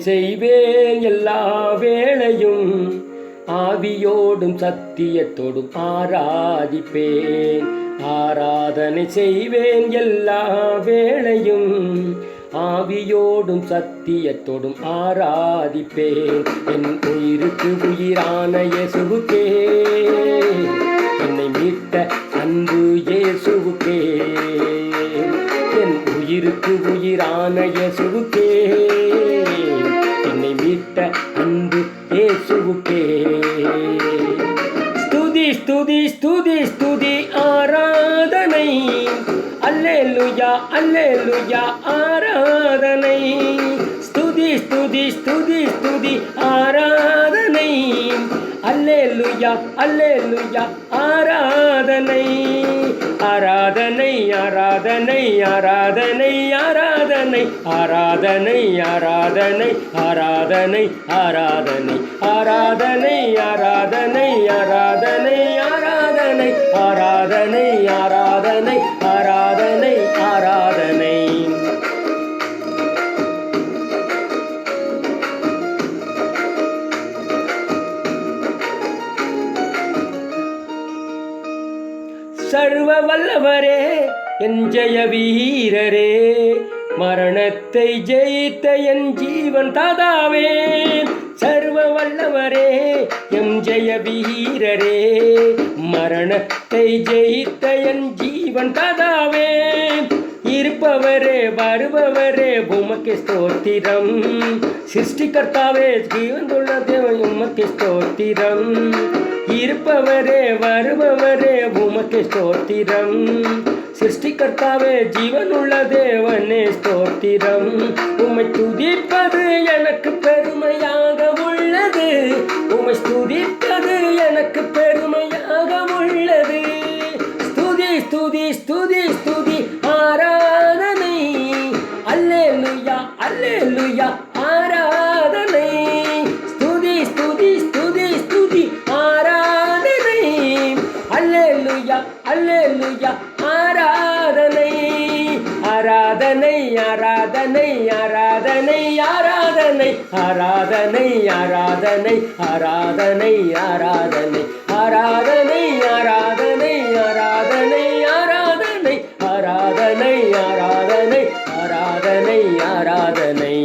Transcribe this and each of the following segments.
செய்வேன் எல்லா வேளையும், ஆவியோடும் சத்தியத்தோடும் ஆராதிப்பேன். ஆராதனை செய்வேன் எல்லா வேளையும், ஆவியோடும் சத்தியத்தோடும் ஆராதிப்பேன். என் உயிருக்கு உயிரான இயேசுவுக்கே, என்னை மீட்ட அன்பு இயேசுவுக்கே, என் உயிருக்கு உயிரான இயேசுவுக்கே, என்னை மீட்ட அன்பு இயேசுவுக்கே. ஸ்துதி ஸ்துதி ஸ்துதி ஸ்துதி ஆராதனை, அல்லேலூயா அல்லேலூயா ஆராதனை. ஸ்துதி ஸ்துதி ஸ்துதி ஸ்துதி ஆராதனை, அல்லேலூயா அல்லேலூயா ஆராதனை. ஆராதனை ஆராதனை ஆராதனை ஆராதனை ஆராதனை ஆராதனை ஆராதனை ஆராதனை ஆராதனை ஆராதனை ஆராதனை ஆராதனை ஆராதனை ஆராதனை ஆராதனை ஆராதனை. சர்வ வல்லவரே என் ஜெய வீரரே, மரணத்தை ஜெயித்த என் ஜீவன் தாதாவே. சர்வ வல்லவரே எம் ஜெய வீரரே, மரணத்தை ஜெயித்த என் ஜீவன் தாதாவே. இருப்பவரே வருபவரே உமக்கு ஸ்தோத்திரம், சிருஷ்டிகர்த்தாவே ஜீவனுள்ள தேவன் உமக்கு ஸ்தோத்திரம். இருப்பவரே வருபவரே உமக்கு ஸ்தோத்திரம், சிருஷ்டிகர்த்தாவே ஜீவனுள்ள தேவனே ஸ்தோத்திரம். உம்மை துதிப்பது எனக்கு பெருமையாக உள்ளது, உம்மை துதிப்பது எனக்கு பெருமையாக உள்ளது. ஸ்துதி ஸ்துதி ஸ்துதி ஸ்துதி ஆராதனை, அல்லேலூயா அல்லேலூயா ஆராதனை. ஸ்துதி ஸ்துதி ஸ்துதி ஸ்துதி ஆராதனை, அல்லேலூயா அல்லேலூயா ஆராதனை. ஆராதனை ஆராதனை ஆராதனை ஆராதனை ஆராதனை ஆராதனை ஆராதனை ஆராதனை ஆராதனை ஆராதனை ஆராதனை ஆராதனை ஆராதனை ஆராதனை ஆராதனை ஆராதனை.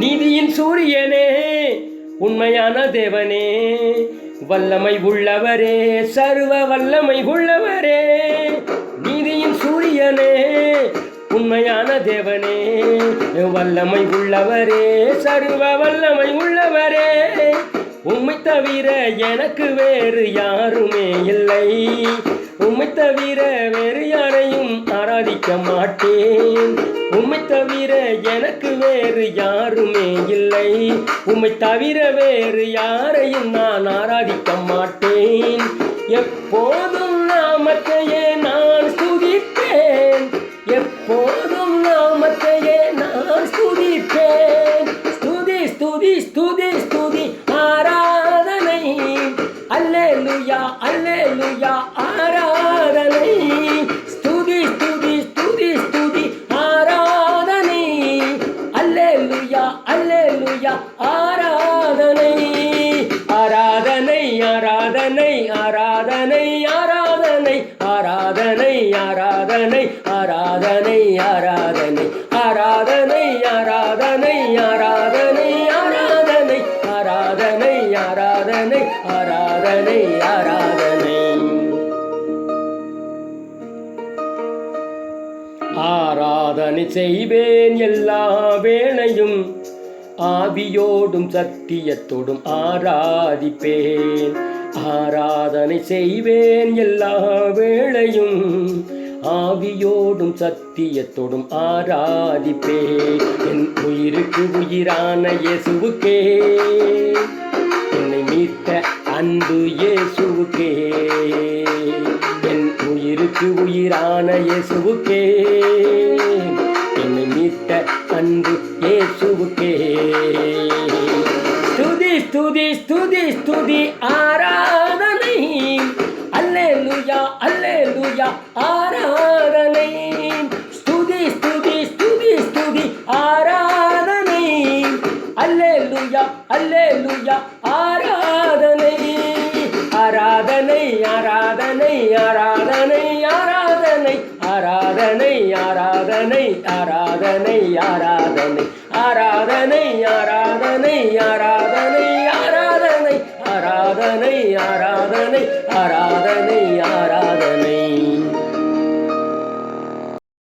நீதியின் சூரியனே உண்மையான தேவனே, வல்லமை உள்ளவரே சர்வ வல்லமை உள்ளவரே. நீதியின் சூரியனே உண்மையான தேவனே, வல்லமை உள்ளவரே சர்வ வல்லமை உள்ளவரே. உம்மை தவிர எனக்கு வேறு யாருமே இல்லை, உம்மை தவிர வேறு யாரையும் ஆராதிக்க மாட்டேன். உம்மை தவிர எனக்கு வேறு யாருமே இல்லை, உம்மை தவிர வேறு யாரையும் நான் ஆராதிக்க மாட்டேன். எப்போதும் நாமத்தையே நான் ஸ்துதிப்பேன், எப்போதும் நாமத்தையே நான் ஸ்துதிப்பேன். ஸ்துதி ஸ்துதி ஸ்துதி ஸ்துதி ஆராதனை, அல்லேலூயா அல்லேலூயா ஆராதனை. ஸ்துதி ஸ்துதி ஸ்துதி ஸ்துதி ஆராதனை, அல்லேலூயா அல்லேலூயா ஆராதனை. ஆராதனை ஆராதனை ஆராதனை ஆராதனை ஆராதனை ஆராதனை ஆராதனை ஆராதனை ஆராதனை ஆராதனை ஆராதனை ஆராதனை ஆராதனை ஆராதனை ஆராதனை ஆராதனை. ஆராதனை செய்வேன் எல்லா வேளையும், ஆவியோடும் சத்தியத்தோடும் ஆராதிப்பேன். ஆராதனை செய்வேன் எல்லா வேளையும், ஆவியோடும் சத்தியத்தோடும் ஆராதிப்பேன். என் உயிருக்கு உயிரான இயேசுவுக்கே, என்னை மீட்ட அன்பு இயேசுவுக்கே, என் உயிருக்கு உயிரான இயேசுவுக்கே, என்னை மீட்ட ஸ்துதி ஸ்துதி ஆராதனை அல்லேலூயா அல்லேலூயா ஆராதனை ஸ்துதி ஸ்துதி ஸ்துதி ஸ்துதி ஆராதனை அல்லேலூயா அல்லேலூயா ஆராதனை ஆராதனை ஆராதனை ஆராதனை ஆராதனை ஆராதனை ஆராதனை ஆராதனை ஆராதனை ஆராதனை ஆராதனை ஆராதனை ஆராதனை ஆராதனை ஆராதனை ஆராதனை